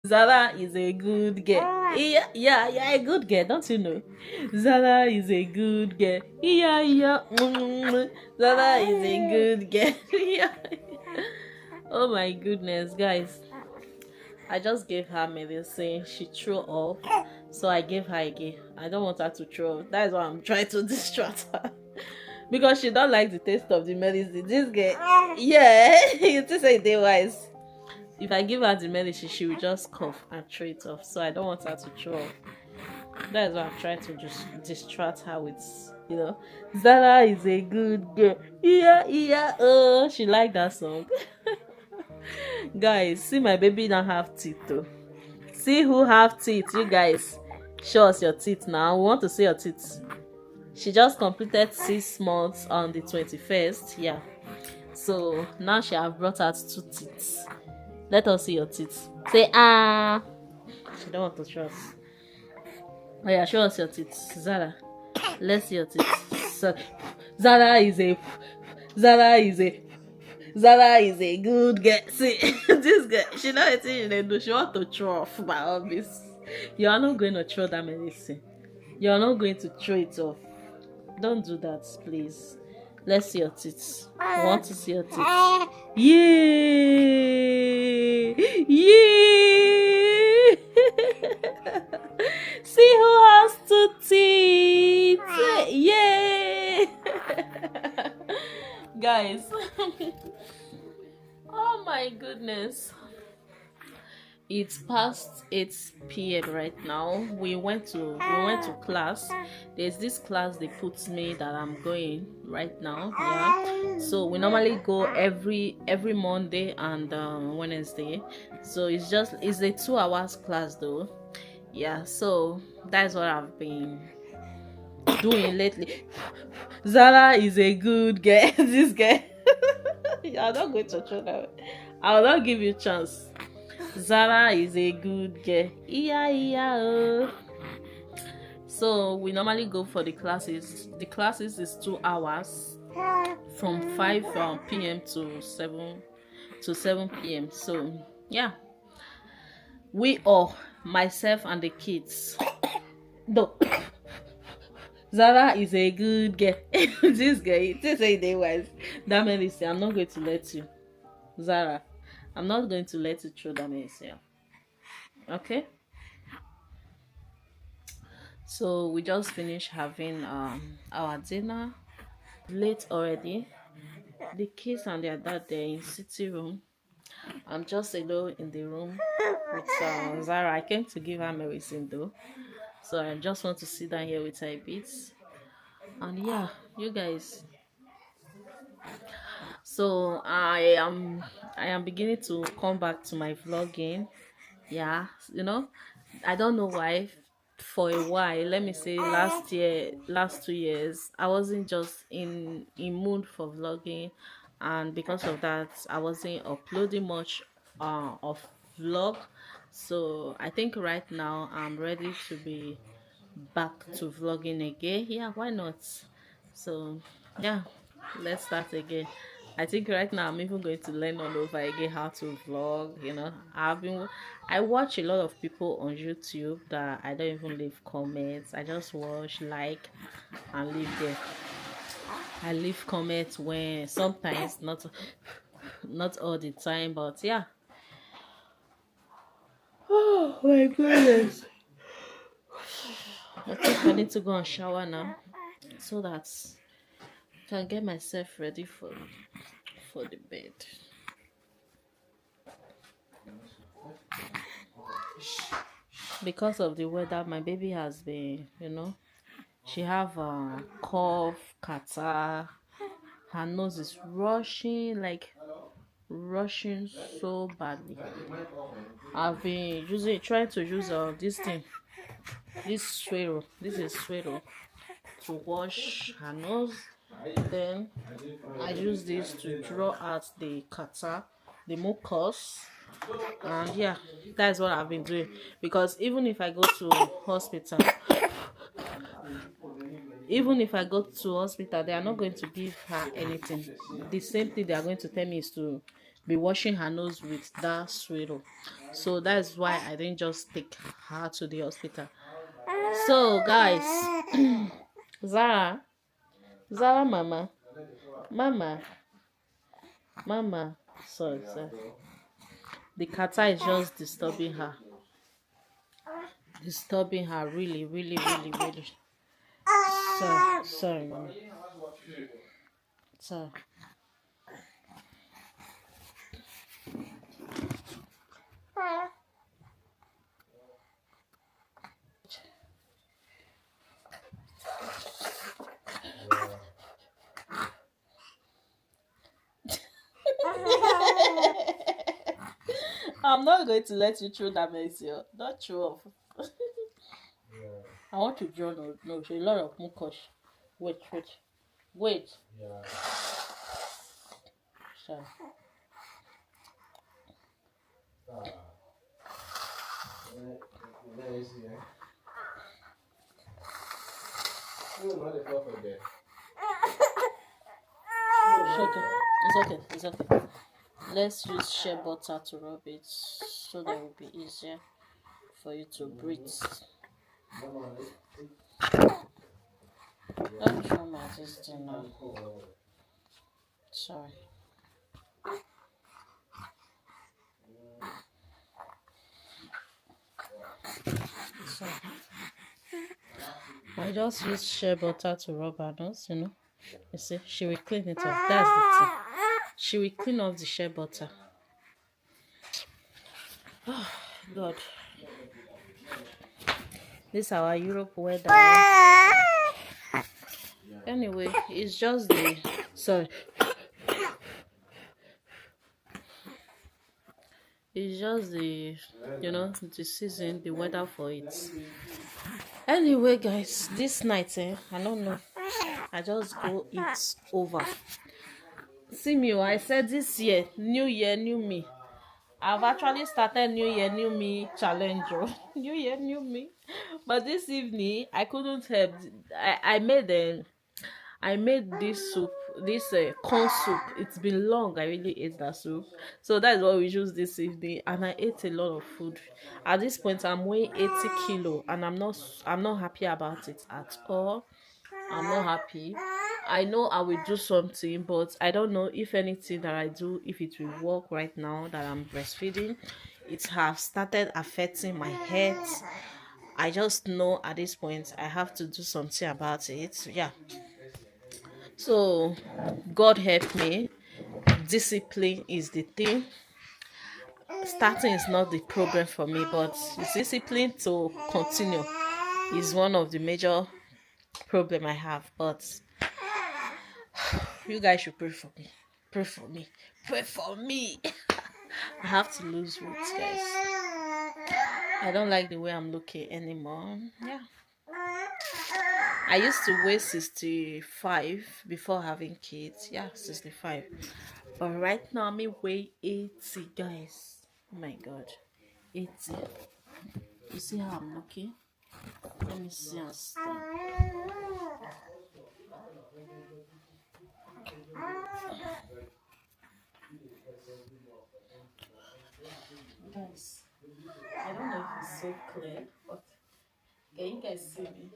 Zara is a good girl. Yeah, yeah, yeah, a good girl, don't you know? Zara is a good girl. Yeah, yeah. Zara is a good girl. Yeah. Oh my goodness, guys. I just gave her medicine. She threw up. So I gave her again. I don't want her to throw up. That is why I'm trying to distract her. Because she don't like the taste of the medicine. This girl, yeah, you just say they wise. If I give her the medicine, she will just cough and throw it off. So I don't want her to throw up. That's why I'm trying to just distract her with. Zara is a good girl. Yeah, yeah. Oh, she like that song. Guys, see my baby now have teeth though. See who have teeth, you guys. Show us your teeth now. We want to see your teeth. She just completed 6 months on the 21st. Yeah. So now she have brought out 2 teeth. Let us see your teeth. Say ah. She don't want to show us. Oh yeah, show us your teeth, Zara. Let's see your teeth. So, Zara is a Zara is a Zara is a good girl. See, this girl, she know what she do. She want to throw off by all this. You are not going to throw that medicine. You are not going to throw it off. Don't do that, please. Let's see your teeth. I want to see your teeth. Yay! Yay! See who has 2 teeth! Yay! Guys. Oh my goodness. It's past 8 p.m. right now. We went to class. There's this class they put me that I'm going right now. Yeah. So we normally go every Monday and Wednesday. So it's a 2 hours class though. Yeah. So that's what I've been doing lately. Zara is a good girl. This guy. I'm not going to try that. I will not give you a chance. Zara is a good girl. Yeah, yeah. Oh. So we normally go for the classes. The classes is 2 hours from 5 p.m. to 7 p.m. So yeah, we all, myself and the kids. No, Zara is a good girl. This guy, this say they wise. That medicine, I'm not going to let you, Zara. I'm not going to let you throw that medicine. Okay. So we just finished having our dinner. Late already. The kids and their dad they're in city room. I'm just alone in the room with Zara. I came to give her medicine though, so I just want to sit down here with her a bit. And yeah, you guys. So I am beginning to come back to my vlogging. Yeah, I don't know why. For a while, let me say last 2 years, I wasn't just in mood for vlogging, and because of that I wasn't uploading much of vlog. So I think right now I'm ready to be back to vlogging again. Yeah, why not? So yeah, let's start again. I think right now I'm even going to learn all over again how to vlog. I watch a lot of people on YouTube that I don't even leave comments. I just watch, like, and leave there. I leave comments when sometimes, not all the time, but yeah. Oh my goodness. I think I need to go and shower now so that I can get myself ready for the bed. Because of the weather, my baby has been, she have a cough, catarrh. Her nose is rushing so badly. I've been trying to use this thing, this is Swero, to wash her nose. Then I use this to draw out the catarrh, the mucus. And yeah, that's what I've been doing. Because even if I go to hospital, they are not going to give her anything. The same thing they are going to tell me is to be washing her nose with that swallow. So that's why I didn't just take her to the hospital. So guys, Zara mama mama sorry, the kata is just disturbing her really. Sorry mama, sorry. I'm not going to let you throw that mess here. Don't throw off. I want to draw no, a lot of mukosh. Wait. Sorry. It's okay. Let's use shea butter to rub it so that it will be easier for you to breathe. Don't throw my this thing now. Sorry. So, I just use shea butter to rub her nose, you see, she will clean it off. That's the thing. She will clean off the shea butter. Oh, God. This is our Europe weather. Anyway, it's just the... Sorry. It's just the, the season, the weather for it. Anyway, guys, this night, I don't know. I just go eat over. See me, I said this year, new year, new me. I've actually started new year, new me challenge. New year, new me. But this evening, I couldn't help. I made this soup, this corn soup. It's been long. I really ate that soup. So that's what we use this evening. And I ate a lot of food. At this point, I'm weighing 80 kilo, and I'm not happy about it at all. I'm not happy. I know I will do something, but I don't know if anything that I do, if it will work right now that I'm breastfeeding. It has started affecting my health. I just know at this point I have to do something about it. Yeah. So God help me. Discipline is the thing. Starting is not the problem for me, but discipline to continue is one of the major problem I have. But you guys should pray for me. Pray for me. Pray for me. I have to lose weight, guys. I don't like the way I'm looking anymore. Yeah. I used to weigh 65 before having kids. Yeah, 65. But right now, I weigh 80, guys. Oh my God. 80. You see how I'm looking? Let me see and stand. Guys, I don't know if it's so clear, but can you guys see me?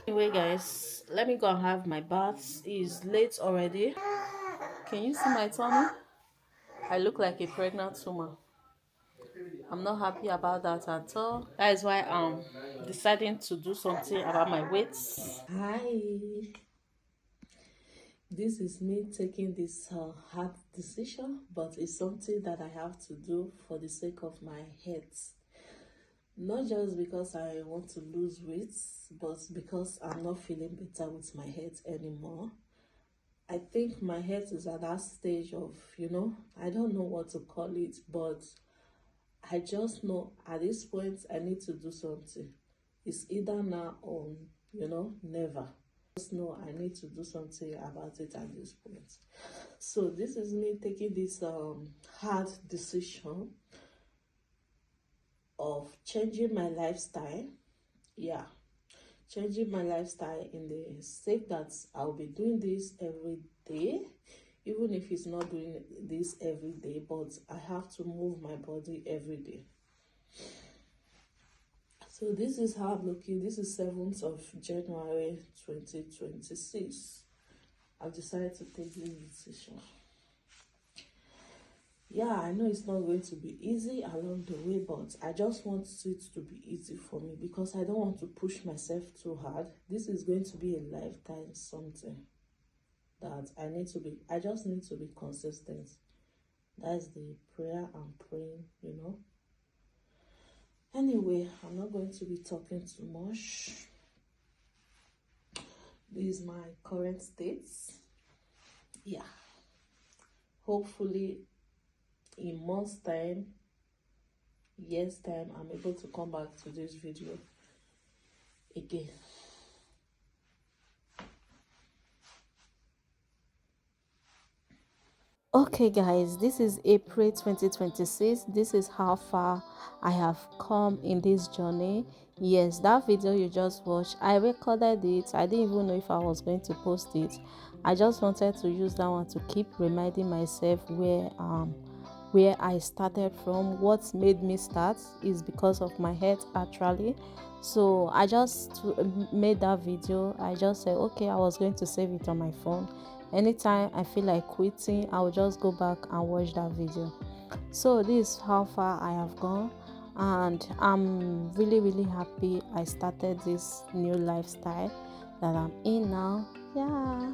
Anyway, guys, let me go and have my bath. It's late already. Can you see my tummy? I look like a pregnant woman. I'm not happy about that at all. That is why I'm deciding to do something about my weight. Hi. This is me taking this hard decision, but it's something that I have to do for the sake of my health. Not just because I want to lose weight, but because I'm not feeling better with my health anymore. I think my health is at that stage of, I don't know what to call it, but I just know at this point I need to do something. It's either now or, never. I just know I need to do something about it at this point. So this is me taking this hard decision of changing my lifestyle. Yeah, changing my lifestyle in the sake that I'll be doing this every day, even if it's not doing this every day, but I have to move my body every day. So this is how I'm looking. This is 7th of January 2026. I've decided to take this decision. Yeah, I know it's not going to be easy along the way, but I just want it to be easy for me because I don't want to push myself too hard. This is going to be a lifetime something that I just need to be consistent. That's the prayer I'm praying. Anyway, I'm not going to be talking too much. This is my current state. Yeah. Hopefully, in months' time, years' time, I'm able to come back to this video again. Okay guys, this is April 2026. This is how far I have come in this journey. Yes, that video you just watched, I recorded it. I didn't even know if I was going to post it. I just wanted to use that one to keep reminding myself where I started from. What made me start is because of my health actually. So I just made that video. I just said okay, I was going to save it on my phone. Anytime I feel like quitting, I'll just go back and watch that video. So this is how far I have gone, and I'm really happy I started this new lifestyle that I'm in now. Yeah.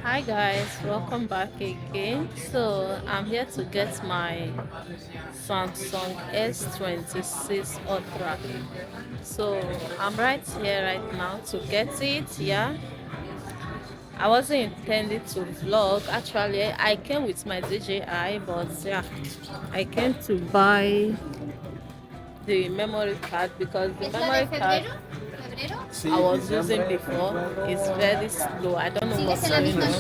Hi guys, welcome back again. So I'm here to get my Samsung S26 Ultra. So I'm right here right now to get it. Yeah, I wasn't intending to vlog. Actually, I came with my DJI, but yeah, I came to buy the memory card because the memory card I was using before is very slow. I don't know what's going on.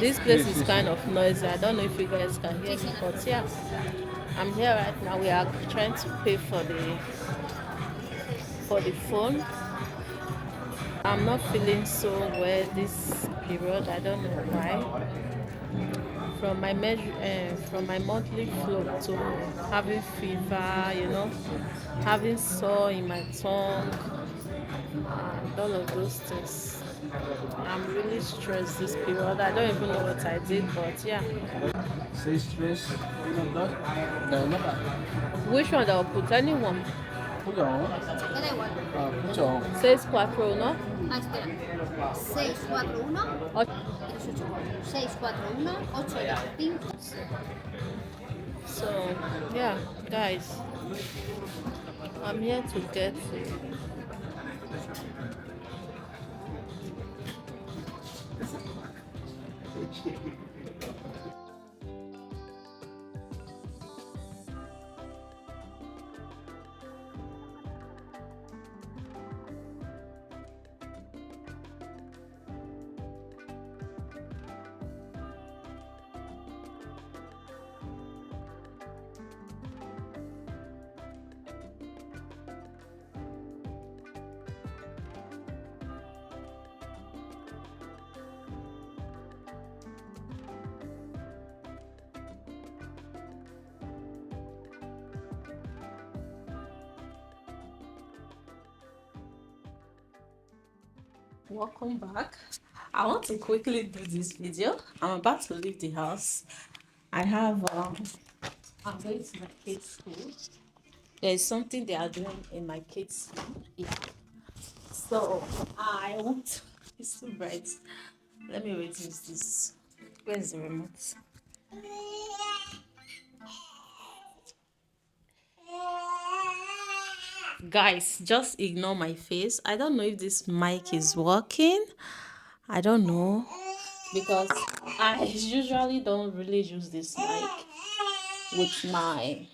This place is kind of noisy. I don't know if you guys can hear me, but yeah, I'm here right now. We are trying to pay for the phone. I'm not feeling so well this period. I don't know why. From my monthly flow to having fever, having sore in my tongue, and all of those things. I'm really stressed this period. I don't even know what I did, but yeah. Which one that I'll put? Anyone? Da 641, ¿no? Ah, espera. 641 641 825. So, yeah, guys, I'm here to get welcome back. I want to quickly do this video. I'm about to leave the house. I'm going to my kids' school. There is something they are doing in my kids' school. Yeah. So I want it's too bright. Let me reduce this. Where's the remote? Guys, just ignore my face. I don't know if this mic is working. I don't know because I usually don't really use this mic with my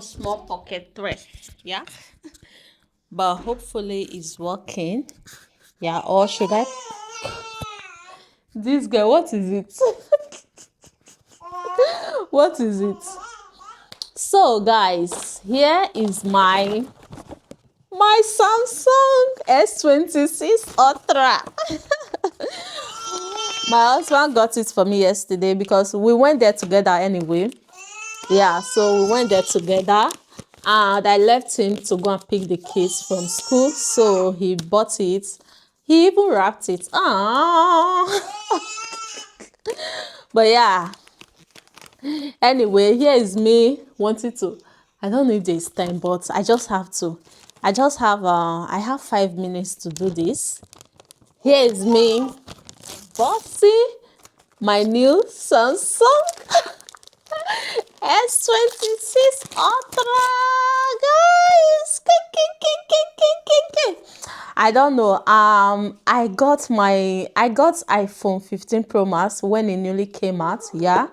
small pocket thread. Yeah, but hopefully it's working. Yeah, or should I? This girl, what is it? What is it? So guys, here is my Samsung S26 Ultra. My husband got it for me yesterday because we went there together anyway. Yeah, so we went there together and I left him to go and pick the kids from school. So he bought it. He even wrapped it. Aww. But yeah, anyway, here is me wanting to, I don't know if there's time, but I just have to. I have 5 minutes to do this. Here is me bossing my new Samsung S26 Ultra, guys. I don't know. I got iPhone 15 Pro Max when it newly came out. Yeah,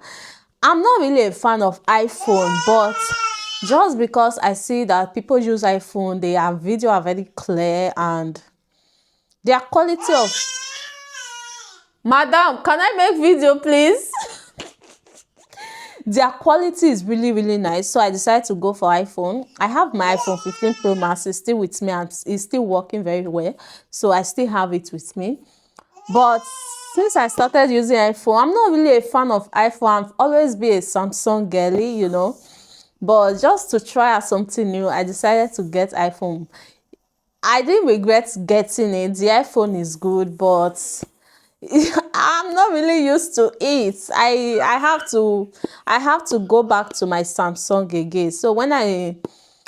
I'm not really a fan of iPhone, but just because I see that people use iPhone, their video are very clear and their quality of. Madam, can I make video, please? Their quality is really, really nice. So I decided to go for iPhone. I have my iPhone 15 Pro Max. It's still with me and it's still working very well. So I still have it with me. But since I started using iPhone, I'm not really a fan of iPhone. I've always been a Samsung girly, you know. But just to try out something new, I decided to get iPhone. I didn't regret getting it. The iPhone is good, but I'm not really used to it. I have to go back to my Samsung again. So when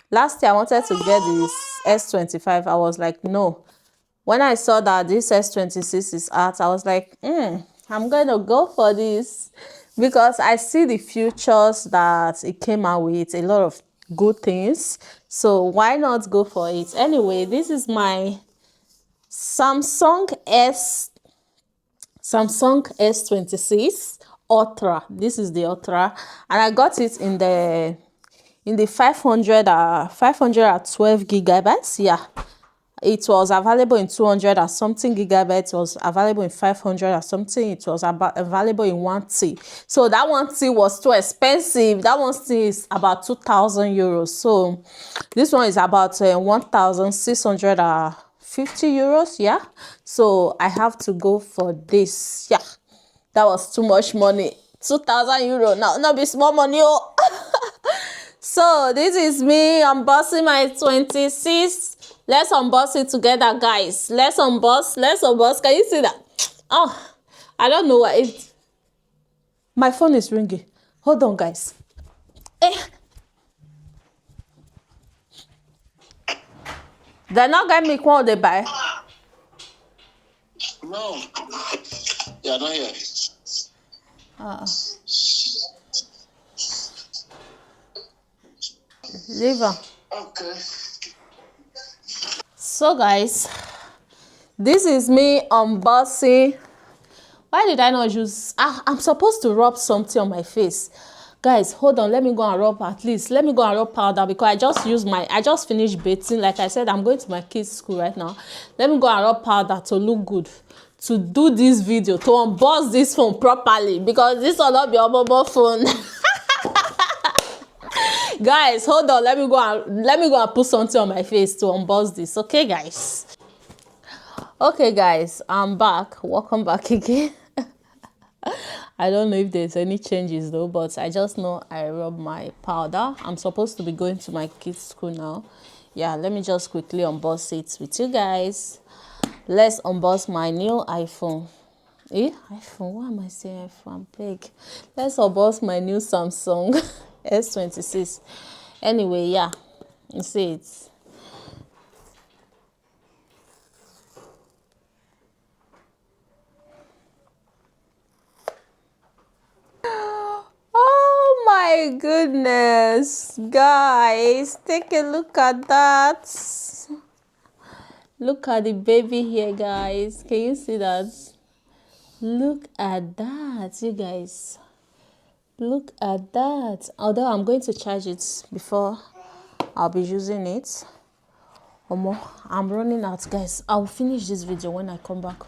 last year I wanted to get this S25, I was like, no. When I saw that this S26 is out, I was like, I'm going to go for this because I see the futures that it came out with, a lot of good things. So why not go for it? Anyway, this is my Samsung S26 Ultra. This is the Ultra, and I got it in the 512 gigabytes. Yeah, it was available in 200 or something gigabytes. It was available in 500 or something. It was available in 1T. So that 1T was too expensive. That 1T is about 2,000 euros. So this one is about 1,650 euros. Yeah, so I have to go for this. Yeah, that was too much money. 2,000 euro now, not be small money. Oh. So this is me unboxing my 26. Let's unbox it together, guys. Let's unbox. Can you see that? Oh, I don't know what it. My phone is ringing. Hold on, guys. They're not gonna make one they buy. No. Yeah, not here. Leave her. Okay. So guys, this is me unboxing. Why did I not use? I'm supposed to rub something on my face. Guys, hold on. Let me go and rub at least. Let me go and rub powder because I just finished bathing. Like I said, I'm going to my kids' school right now. Let me go and rub powder to look good. To do this video, to unbox this phone properly because this will not be a mobile phone. Guys, hold on. Let me go and put something on my face to unbox this. Okay, guys. Okay, guys, I'm back. Welcome back again. I don't know if there's any changes though, but I just know I rub my powder. I'm supposed to be going to my kids' school now. Yeah, let me just quickly unbox it with you guys. Let's unbox my new iPhone. iPhone? Why am I saying iPhone? I'm big. Let's unbox my new Samsung S26. Anyway, yeah, you see it. Oh my goodness, guys, take a look at that. Look at the baby here, guys. Can you see that? Look at that, you guys. Look at that. Although I'm going to charge it before I'll be using it. I'm running out, guys. I'll finish this video when I come back.